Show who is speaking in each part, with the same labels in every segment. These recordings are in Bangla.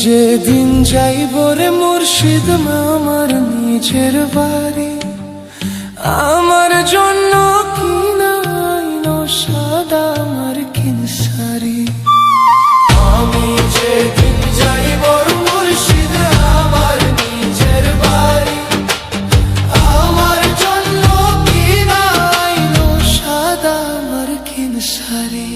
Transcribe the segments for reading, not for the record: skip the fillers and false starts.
Speaker 1: যেদিন যাইব রে মুর্শিদ আমার নিজের বাড়ি, আমার জন্য কিনাইনো সাদা আমার কিনসারি। আমি যেদিন যাইব মুর্শিদ আমার নিজের বাড়ি, আমার জন্য কিনাইনো সাদা আমার কিনসারি।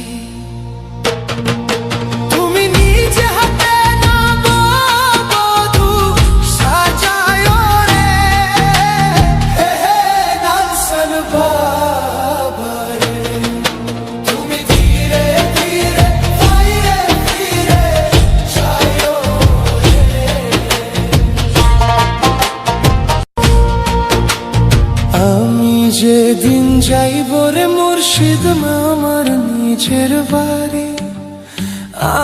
Speaker 1: যেদিন যাইব রে মুর্শিদ আমার নিজের বাড়ি,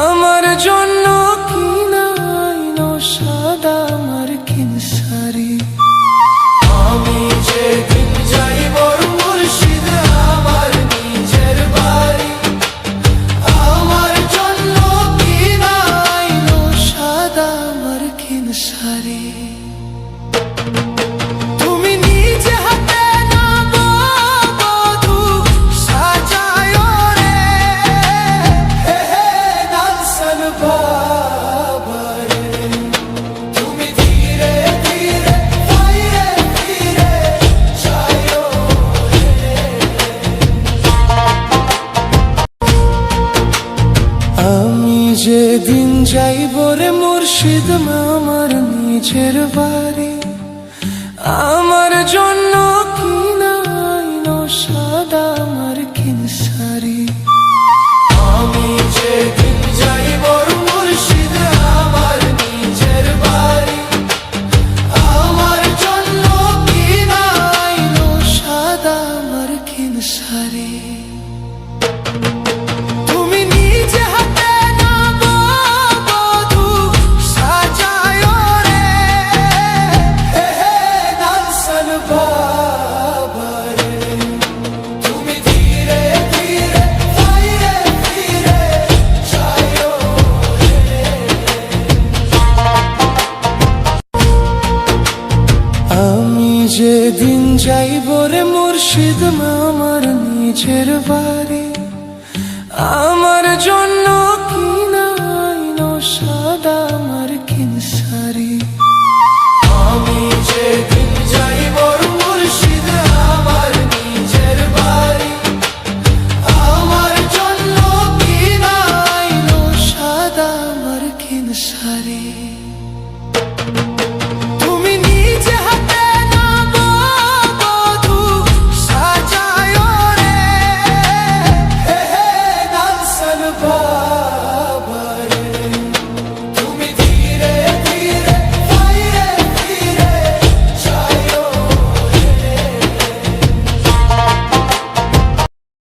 Speaker 1: আমার জন্য কিনাইনো সাদা আমার কিনসারি। আমি যেদিন যাইব মুর্শিদ আমার নিজের বাড়ি, আমার জন্য কিনাইনো সাদা আমার কিনসারি। যেদিন যাইব রে মুর্শিদ আমার নিজের বাড়ি, আমার জন্য কিনাইনো সাদা আমার কিনসারি। আমি যেদিন যাইব মুর্শিদ আমার নিজের বাড়ি, আমার জন্য কিনাইনো সাদা আমার কিনসারি। যেদিন যাইব রে মুর্শিদ আমার নিজের বাড়ি, আমার জন্য